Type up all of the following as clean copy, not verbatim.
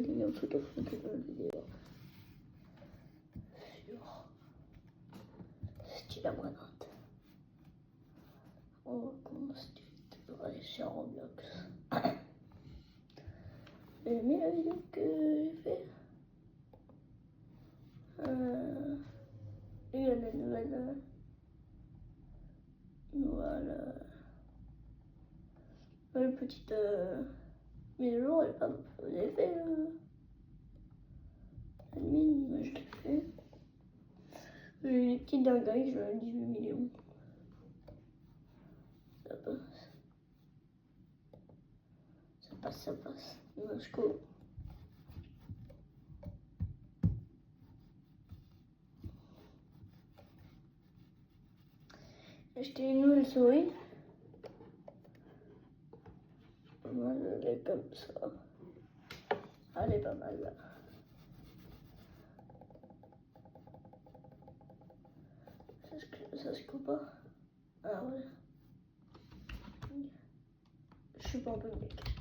Une photo de la vidéo sur style abandonnante. On va commencer à aller sur Roblox. J'ai mis la vidéo que j'ai fait. Il y a la nouvelle. Voilà. La petite mise à jour, elle est pas. Vous avez fait l'admin, moi je l'ai fait. J'ai eu des petites dingueries, je 18 millions. Ça passe. Ça passe, ça passe. Let's go. J'ai acheté une nouvelle souris. Voilà, elle est comme ça. Elle est pas mal là. Ça se coupe pas. Ah ouais. Je suis pas un peu mec.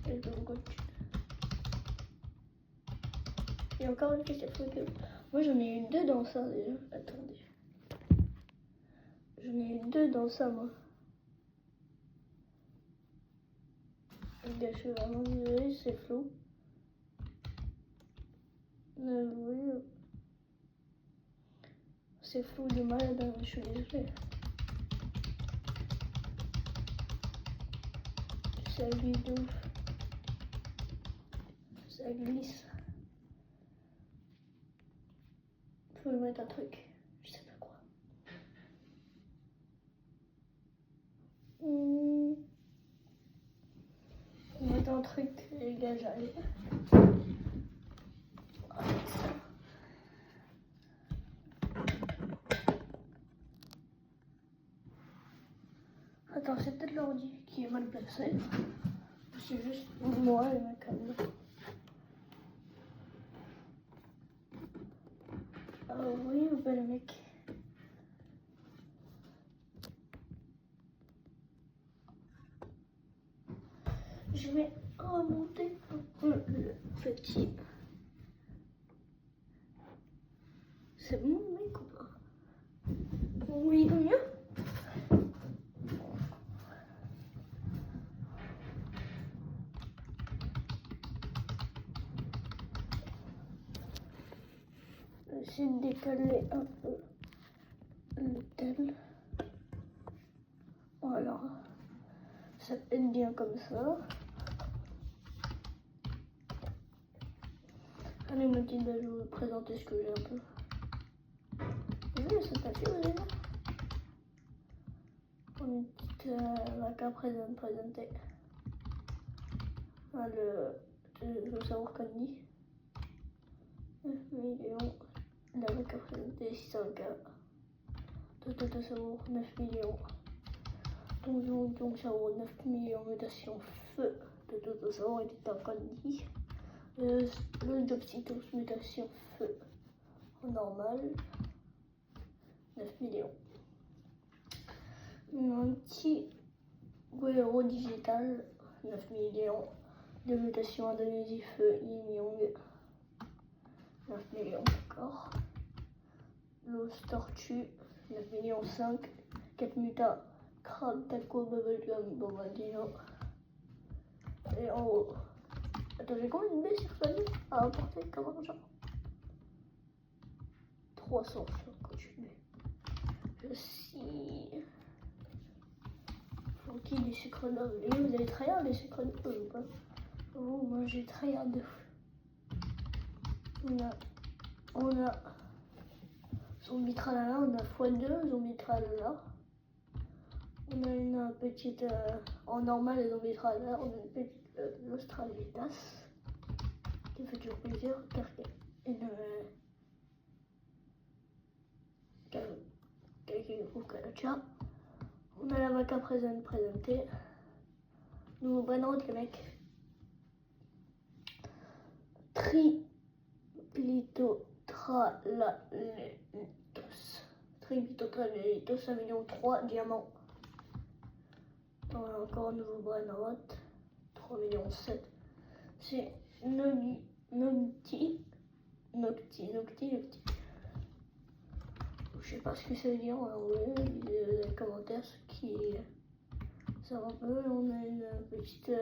Et je me coach. Il y a encore une question que. Moi j'en ai eu deux dans ça déjà. Attendez. J'en ai eu deux dans ça moi. Je suis vraiment désolée, c'est flou. Oui. C'est flou de malade, je suis désolée. Ça glisse de ouf. Ça glisse. Faut lui mettre un truc. Je sais pas quoi. On va mettre un truc, les gars, j'arrive. Attends, c'est peut-être l'ordi qui est mal placé. C'est juste moi et ma caméra. Ah oui, ou pas le mec. Je vais remonter un peu le petit. C'est bon mec ou pas? Oui, mieux. J'essaie de décaler un peu le tel. Voilà. Ça peut être bien comme ça. Allez, ma petite, je vais vous présenter ce que j'ai un peu. Vous voyez ce tapis, vous avez là? Une petite vaca présentée. Ah, le savoir candy. 9 millions. La vaca présentée, 600K. Total savoir, 9 millions. Donc savoir, 9 millions. Mutation feu. Total savoir, était en candy. Le Jobcitos, mutation feu. En normal. 9 millions. Un petit Guerrero digital, 9 millions. De mutation Indonésie feu Yin Yang, 9 millions d'accord. L'os tortue, 9 millions 5. 4 mutas, crabe, taco, bubblegum, bombardino. Et en haut. Attends, j'ai combien de baies sur famille à apporter comme argent? 300 sur coach. Je suis. Faut qu'il y ait des sucres d'or. Et vous avez tryhard les sucres d'or ou pas? Oh, moi j'ai tryhard de fou. On a zombie tralala, on a x2 zombie tralala. On a une petite en normal les zombies tralala, on a une petite l'Australitas qui fait toujours plaisir, car une on a la vaca présentée. Nouveau bandeau les mecs. Triplitotralalitos, 1,3 million diamants. On a encore un nouveau Brainrot. 3 millions 7. C'est Nocti. Je sais pas ce que ça veut dire en anglais. Lisez dans les commentaires ce qui ça va un peu. On a une petite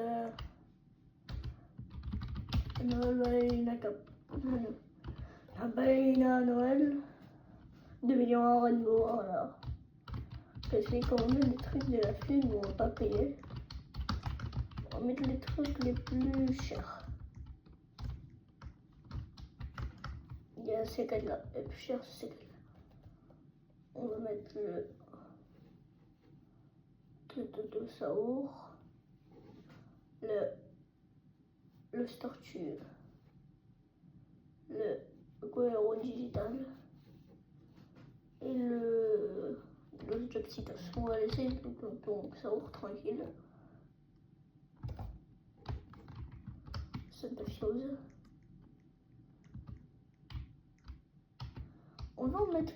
ballerina à Noël. 2 millions à Rainbow. Voilà. Parce que quand on met les trucs de la fille, on va pas payer. On va mettre les trucs les plus chers. Il y a ces cas-là. Les plus chers, c'est ces cas-là. On va mettre le Totosaur, le Startu, le Guerrero Digital et le Jopsitos. On va laisser le Totosaur tranquille. C'est pas chose. On va en mettre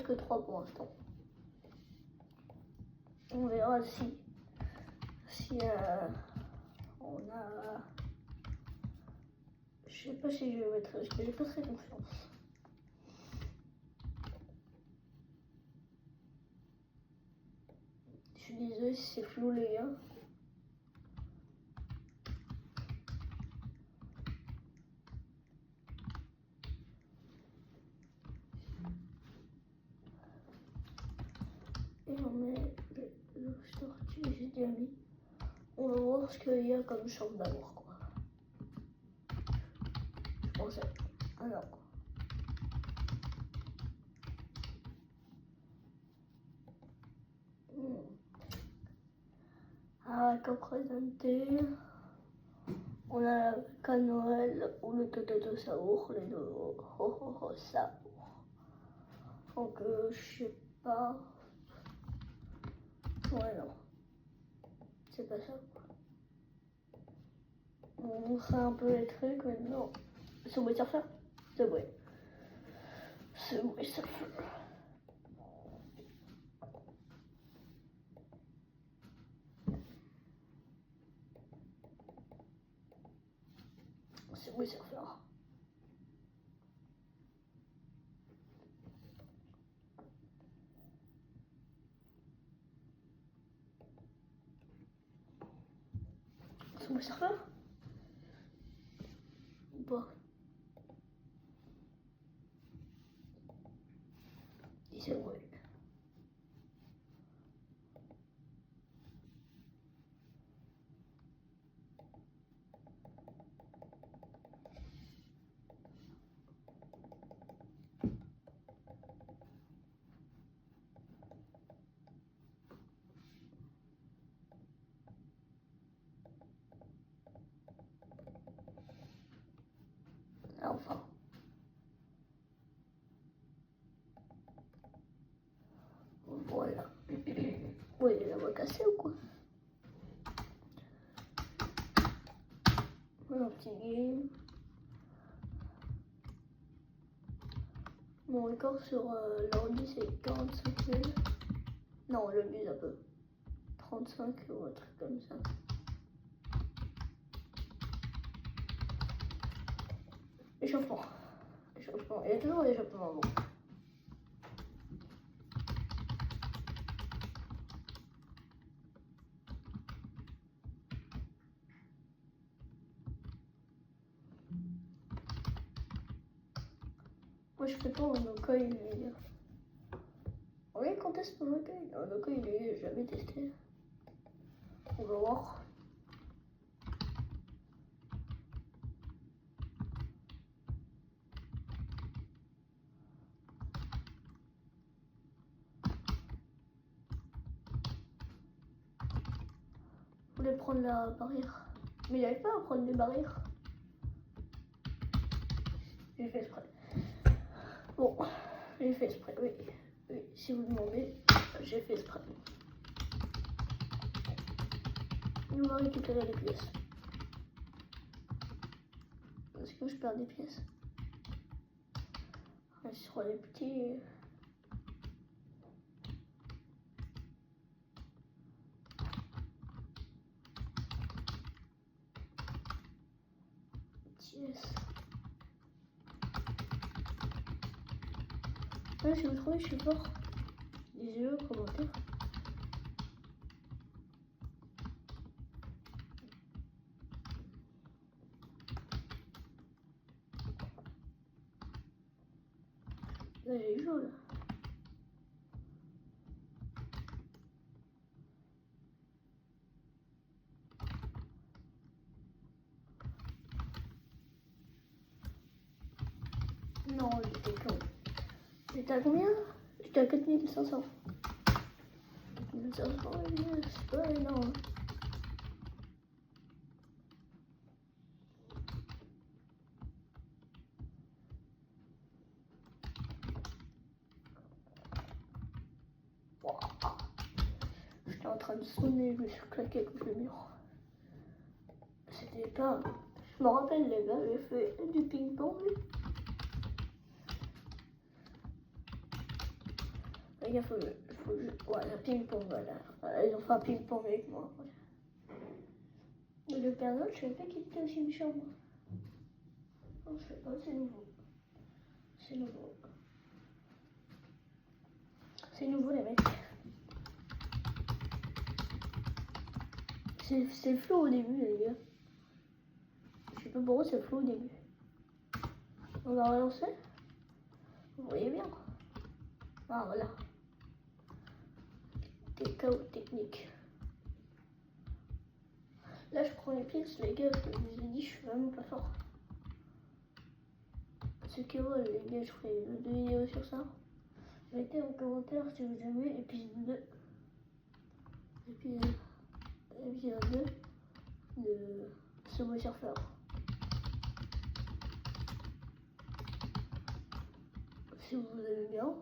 que 3 pour l'instant. On verra si on a. Je sais pas si je vais mettre parce que j'ai pas très confiance. Je suis désolée si c'est flou les gars. Et on met le Startu, j'ai déjà mis. On va voir ce qu'il y a comme chance d'avoir quoi. Je pensais. Alors. Comme présenté, on a le Noël ou le Totosaur, les deux Saur. Donc je sais pas. Ouais non. C'est pas ça. On montrer un peu les trucs maintenant. Subway Surfer. Subway Surfer. Subway Surfer. Subway Surfer. Ou pas. C'est vrai. Enfin. Voilà. Oui, la voix cassée ou quoi? Un petit game. Mon record sur l'ordi c'est 45 000. Non, j'abuse un peu. 35 ou un truc comme ça. Échauffement. Échauffement. Il y a toujours des échauffements bon. Moi je fais pas un Okai, il est dire. Oui, quand est-ce que Okai? Un Okai, il est jamais testé. On va voir. Je voulais prendre la barrière. Mais il n'arrive pas à prendre les barrières. J'ai fait exprès. Bon, j'ai fait exprès, oui. Oui, si vous demandez, j'ai fait exprès. On va récupérer les pièces. Est-ce que je perds des pièces? Ouais, sur les petits. Yes. Ah, si vous trouvez, je suis fort. Dites-le en commentaire. Là, j'ai chaud là. Non, j'étais con. J'étais à combien? J'étais à 4500. 4500, c'est pas énorme. Wow. J'étais en train de sonner, je me suis claqué contre le mur. C'était pas... Je me rappelle les gars, j'ai fait du ping-pong. Les gars, faut que voilà, ping-pong, voilà. Ils ont fait un ping-pong avec moi. Voilà. Et le Père Noël, je savais pas qu'il était aussi méchant, moi. Non, je sais pas, c'est nouveau. C'est nouveau. C'est nouveau, les mecs. C'est flou au début, les gars. Je sais pas pourquoi c'est flou au début. On va relancer. Vous voyez bien. Ah, voilà. Des chaos techniques. Là, je prends les pièces, les gars, je vous ai dit, je suis vraiment pas fort. Ceux qui voient, les gars, je ferai 2 vidéos sur ça. Mettez en commentaire si vous aimez épisode 2. Épisode 2 de Subway Surfer. Si vous aimez bien,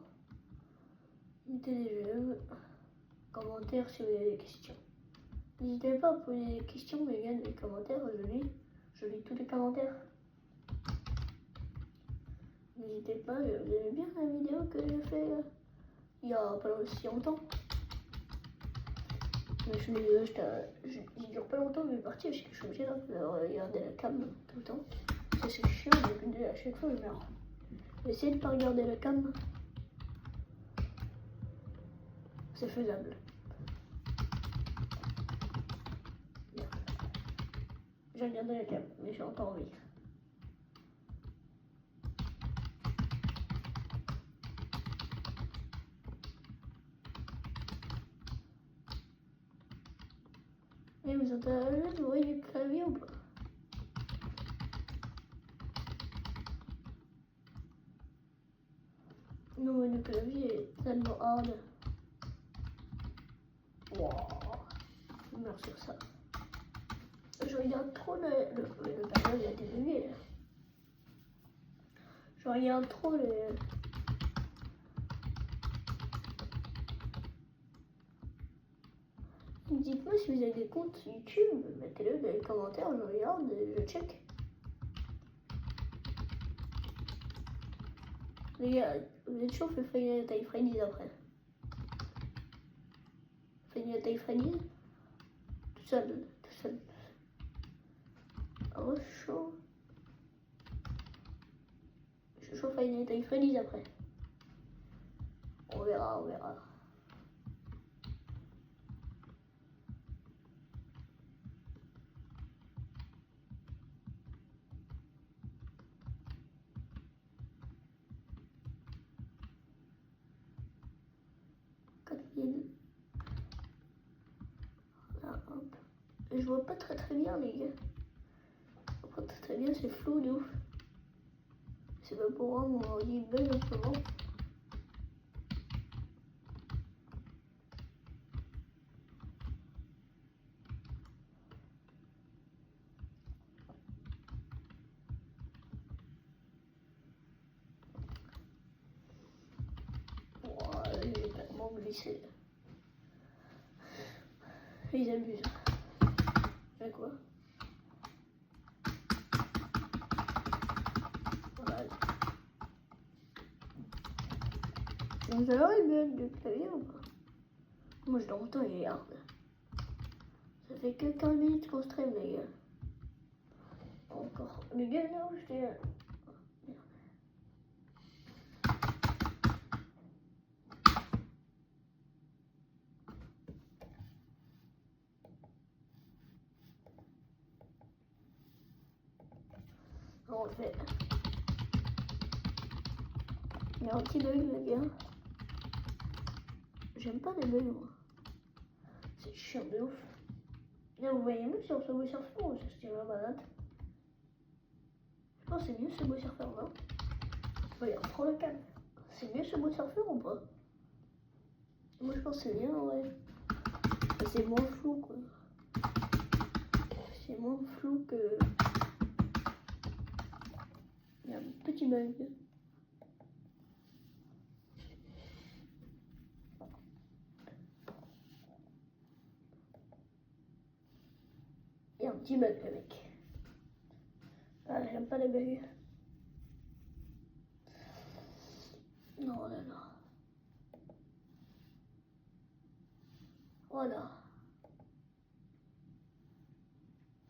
mettez des j'aime, commentaires si vous avez des questions. N'hésitez pas à poser des questions, les gars, dans les commentaires, je lis tous les commentaires. N'hésitez pas, vous aimez bien la vidéo que j'ai fait il y a pas si longtemps. Mais j'y dure pas longtemps, mais parti parce que je suis obligée de regarder la cam tout le temps. Ça c'est chiant, donc à chaque fois je meurs. Essayez de pas regarder la cam. C'est faisable. J'ai regardé la cam, mais j'ai encore envie. Et vous êtes vous voyez le clavier ou pas? Non, mais le clavier est tellement hard. Wow. Je meurs sur ça. Je regarde trop le panneau, il a été levé. Je regarde trop le... Dites-moi si vous avez des comptes YouTube, mettez-le dans les commentaires, je regarde et je check. Les gars, vous êtes chaud, fait Final Fantasy Freddy's après. Final Fantasy Freddy's tout seul. Oh, chaud. Je suis chaud Final Fantasy Freddy's après. On verra. Là, hop. Et je vois pas très bien les gars. Je vois pas très bien, c'est flou de ouf. C'est pas pour moi, mon ordi bug en ce moment. J'ai tellement glissé. Ils abusent. C'est quoi? Voilà. Vous avez une bug de clavier ou pas? Moi je l'entends, il est hard. Ça fait que 15 minutes qu'on stream les gars. Bon. D'accord. Les gars, là, je t'ai... On le fait. Il y a un petit bug, les gars. J'aime pas les bugs, moi. C'est chiant de ouf. Là, vous voyez même sur Subway Surfer ou sur Steamer Balade. Je pense que c'est mieux Subway Surfer, non? Regarde, prends le calme. C'est mieux Subway Surfer ou pas? Moi, je pense que c'est bien, ouais. C'est moins flou, quoi. C'est moins flou que... Il y a un petit bug. Il y a un petit bug, le mec. Ah, j'aime pas les bugs. Non, là, là. Voilà.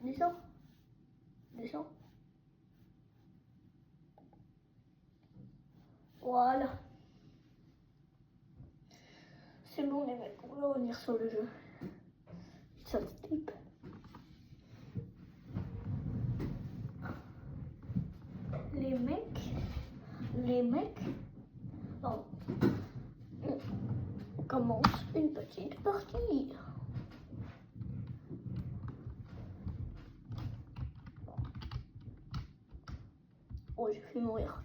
Descends. Descends. Voilà. C'est bon, les mecs. On va revenir sur le jeu. Ça se tape. Les mecs, on commence une petite partie. Oh, j'ai fait mourir.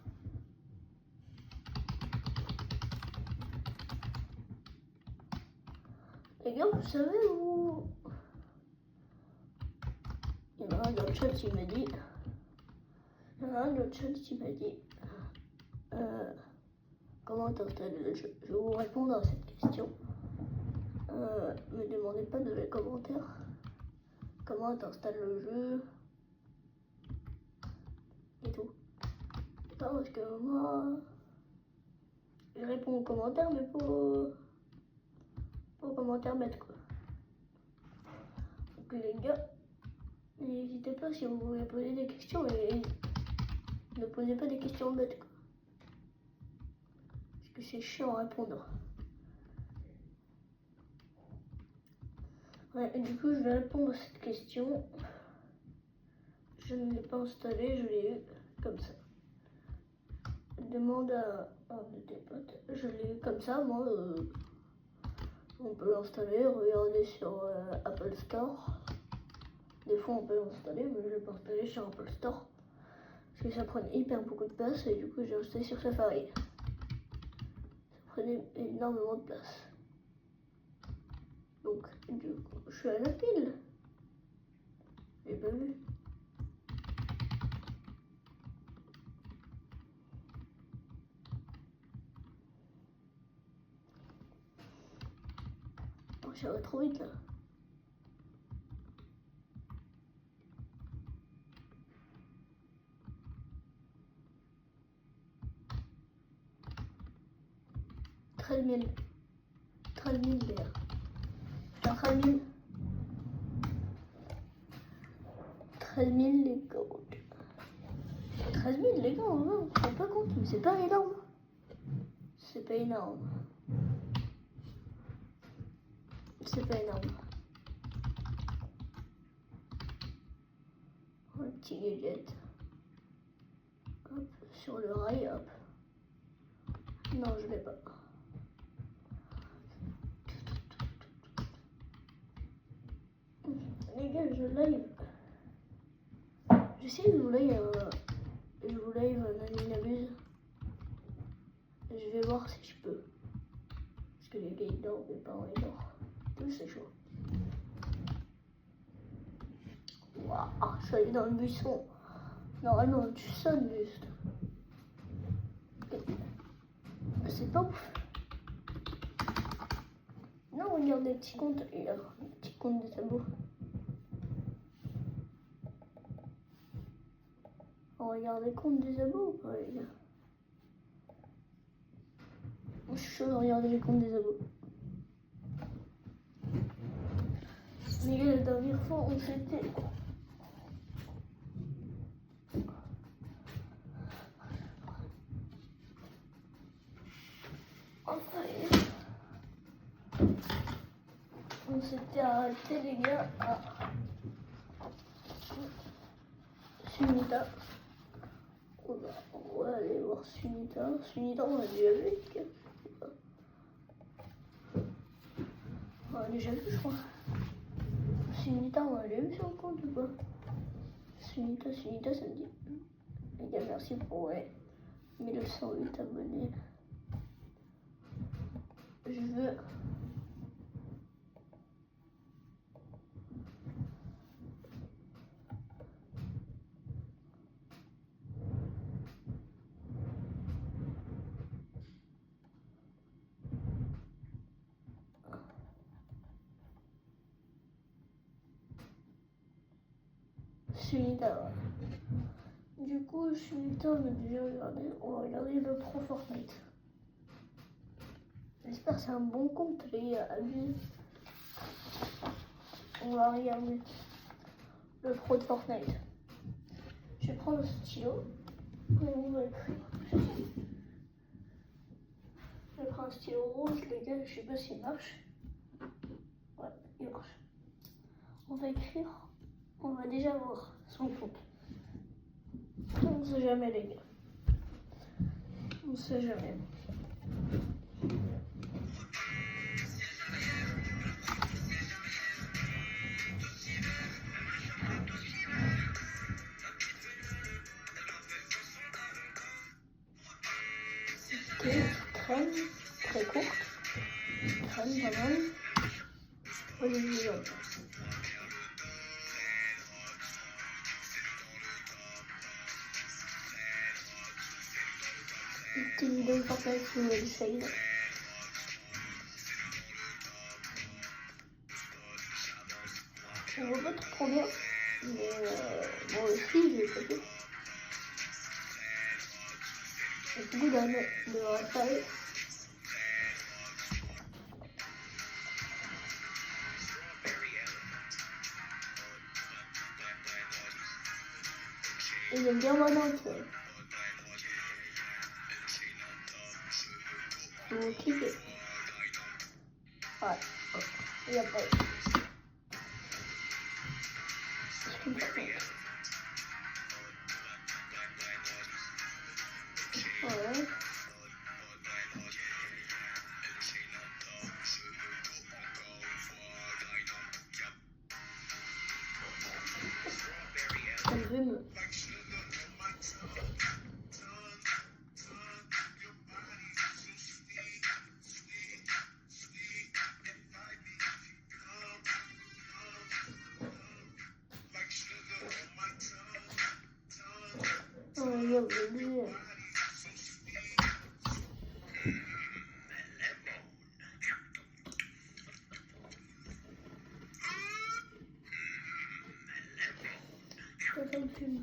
Les gars, vous savez où... Il y en a un dans le chat qui m'a dit... comment t'installer le jeu. Je vais vous répondre à cette question. Me demandez pas dans les commentaires comment t'installes le jeu et tout. Attends, parce que moi, je réponds aux commentaires, mais pas aux commentaires bêtes, quoi. Donc les gars, n'hésitez pas si vous voulez poser des questions et ne posez pas des questions bêtes, quoi. Parce que c'est chiant à répondre. Ouais, et du coup, je vais répondre à cette question. Je ne l'ai pas installé, je l'ai eu comme ça. Demande à un de tes potes. Je l'ai eu comme ça, moi. On peut l'installer, regardez sur Apple Store. Des fois, on peut l'installer, mais je l'ai pas installé sur Apple Store. Parce que ça prenait hyper beaucoup de place et du coup, j'ai installé sur Safari. Ça prenait énormément de place. Donc, du coup, je suis à la pile. J'ai pas vu. Oh, ça va trop vite là. $13 000. 13 000 les gars. 13 000. 13 000 les gars. 13 000 les gars, on ne rend pas compte, mais c'est pas énorme. C'est pas énorme. C'est pas énorme. Un petit gadget. Hop, sur le rail, hop. Non, je l'ai pas. Les gars, je live. J'essaie de vous live. Je vous live Nadine Abuse. Je vais voir si je peux. Parce que les gars ils dorment, mes parents ils dorment. Tout c'est chaud. Waouh, je suis allé dans le buisson. Normalement tu sonnes juste. C'est pas ouf. Non, regarde des petits comptes. Il y a des petits comptes des sabots. On regarde les comptes des abos ou pas, les gars? Je suis chaud de regarder les comptes des abos. Les gars, la dernière fois, on s'était... On s'était arrêté les gars à Sunita. On va aller voir Sunita. Sunita on a déjà vu. On a déjà vu je crois. Sunita on a déjà vu sur le compte ou pas? Sunita ça me dit. Les gars merci pour 1908 abonnés. Je veux Sunita. Du coup, Sunita, on a déjà regardé. On va regarder le pro Fortnite. J'espère que c'est un bon compte, les gars. On va regarder le pro de Fortnite. Je vais prendre le stylo. Et on va écrire. Je prends un stylo rouge, les gars. Je sais pas s'il marche. Ouais, il marche. On va écrire. On va déjà voir son compte. On ne sait jamais, les gars. On ne sait jamais. C'était crème très courte. Crème pas mal. Olivier jaune. Une petite vidéo de Fortnite sous le shade. On voit pas trop bien, mais moi aussi j'ai fait tout. J'ai beaucoup d'années de taille. Et j'aime bien maintenant que vous cliquez. Ouais, il n'y a pas. Ouais. Ça me veut me. Ça me fume.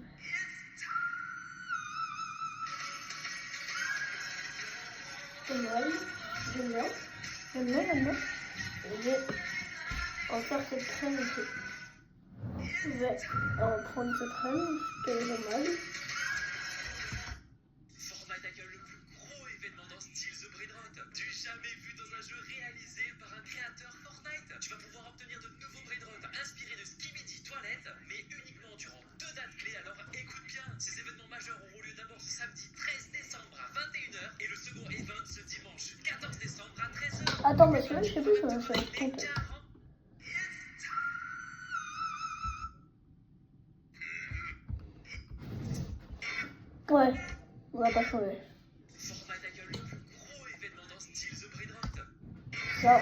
J'aime bien. On va faire cette crème ici. Je vais prendre cette crème, que j'aime mal. Fortnite accueille le plus gros événement dans style The Brain Rot, du jamais vu dans un jeu réalisé par un créateur Fortnite. Tu vas pouvoir obtenir de nouveaux Brain Rot inspirés de Skibidi Toilette, mais uniquement durant 2 dates clés, alors écoute bien. Ces événements majeurs auront lieu d'abord ce samedi 13 décembre à 21h et le second event ce dimanche 14 décembre à 13h. Attends, parce que là, je sais plus si on va faire une pompe. Ouais, on va pas changer. Fortnite accueille le plus gros événement dans style The Brain Rot. Ça,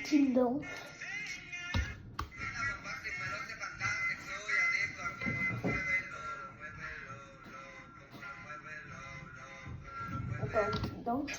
petite danse. Encore une petite danse.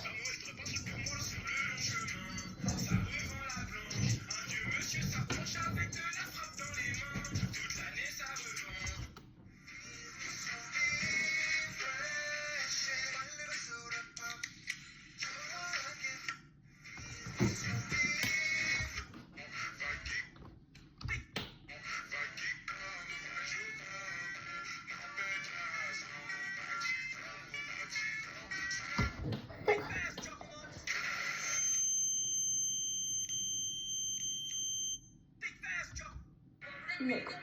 D'accord.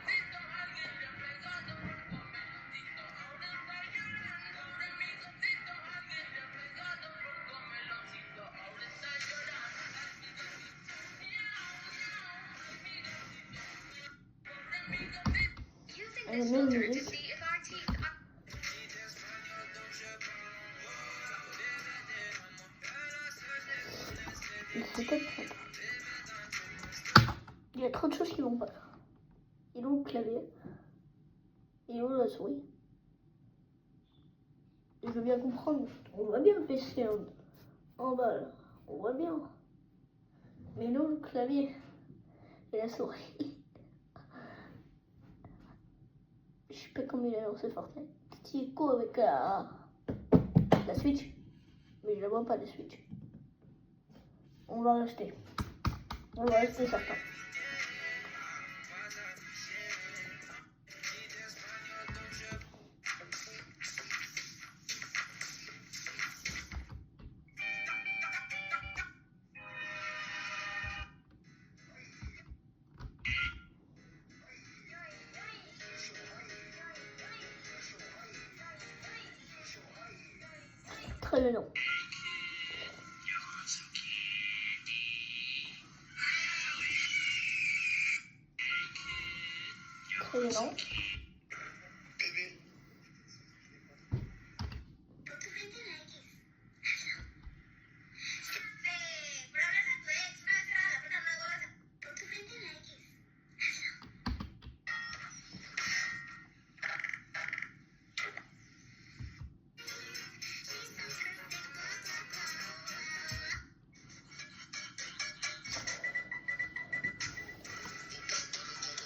Using this même filter to musique. see if our teeth are C'est top. Il y a trop de choses qui vont pas. Il est où le clavier? Il est où la souris? Je veux bien comprendre. On voit bien le PC en bas là. On voit bien. Mais il est où le clavier et la souris? Je sais pas comment il a lancé Fortnite. Petit écho avec la Switch. Mais je la vois pas la Switch. On va rester. On va rester certain. Très bien. Très bien.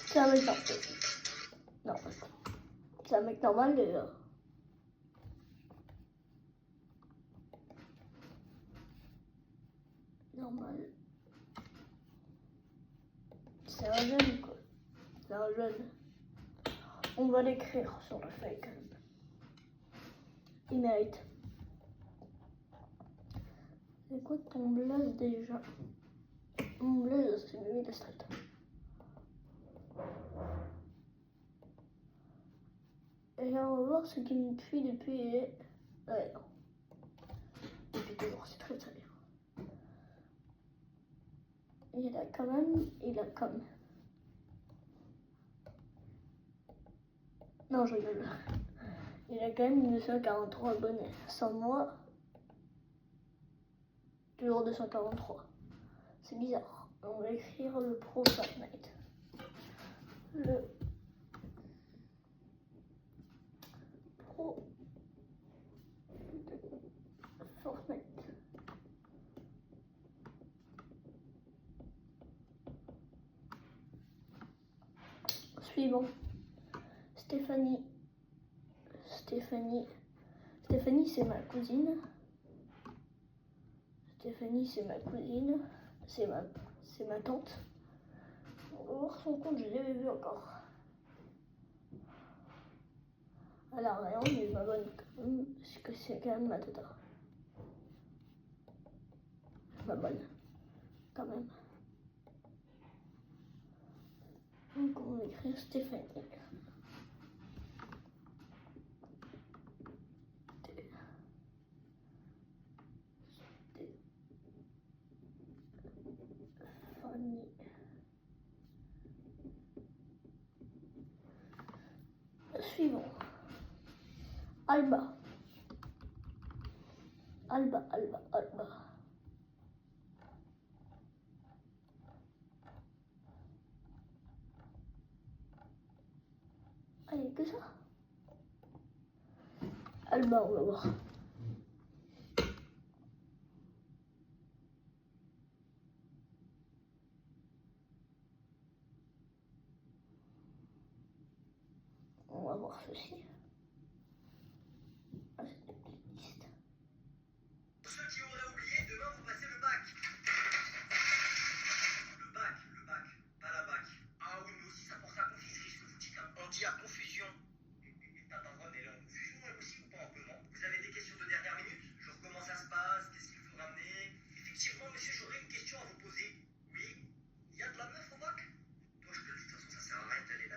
C'est un mec parfait. Non, c'est un mec normal d'ailleurs. Normal. C'est un jeune quoi. C'est un jeune. On va l'écrire sur la feuille quand même. Il mérite. C'est quoi ton blaze déjà? Mon blaze c'est Mimi la Street. Et là on va voir ce qui me fuit depuis... Ouais non. Depuis toujours, c'est très très bien. Il a quand même... Non, je rigole. Il a quand même 243 abonnés. Sans moi, toujours 243. C'est bizarre. On va écrire le pro Fortnite. Le pro Fortnite. Suivant. Stéphanie, c'est ma cousine. Stéphanie, c'est ma cousine. C'est ma tante. On va voir son compte, je l'ai jamais vu encore. Elle a rien, mais je m'abonne quand même, parce que c'est quand même ma tata. Je m'abonne, quand même. Donc on va écrire Stéphanie. Stéphanie. Suivant. Alba. Allez, que ça. Alba, on va voir. On va voir ceci. Ah, c'est une petite liste. Pour ceux qui auraient oublié, demain vous passez le bac. Le bac, pas la bac. Ah oui, mais aussi ça porte à confusion ce que vous dites là. On dit à confusion. Attends, mais là, confusion est possible ou pas un peu, non? Vous avez des questions de dernière minute? Genre comment ça se passe? Qu'est-ce qu'il faut ramener? Effectivement, monsieur, j'aurais une question à vous poser. Oui? Il y a de la meuf au bac? Toi, je te le dis, de toute façon, ça sert à rien d'aller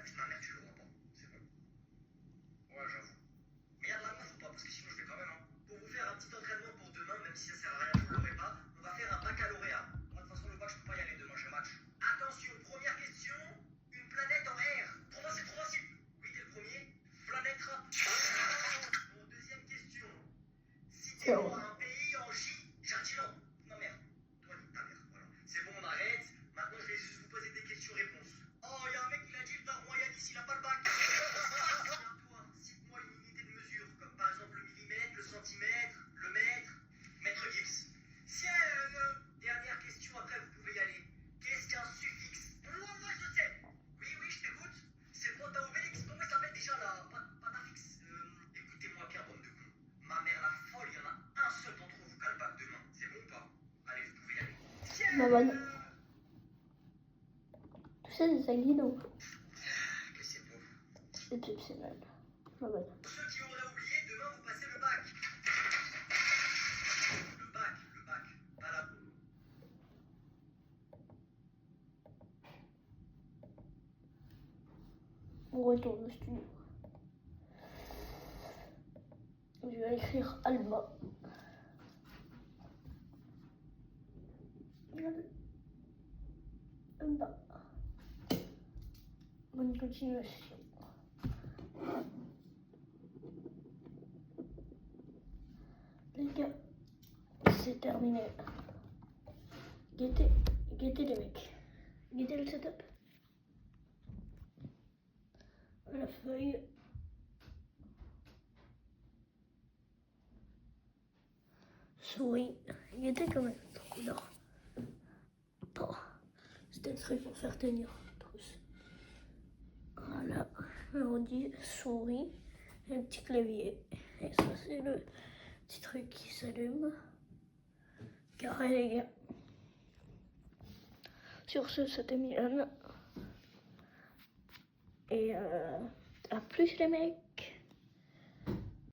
Ma bonne. Tout ça, c'est sa guido. Que c'est beau. Exceptionnel. Ma bonne. Pour ceux qui auraient oublié, demain vous passez le bac. Le bac, pas la boue. On retourne au studio. Je vais écrire Alba. Alba. Bonne continuation. Les gars, c'est terminé. Guettez les mecs. Guettez le setup. La feuille. Souris. Guettez quand même. Couleur. Oh, c'était le truc pour faire tenir tous. Voilà. On dit souris. Et un petit clavier. Et ça, c'est le petit truc qui s'allume. Carré, les gars. Sur ce, c'était Milan. Et à plus, les mecs.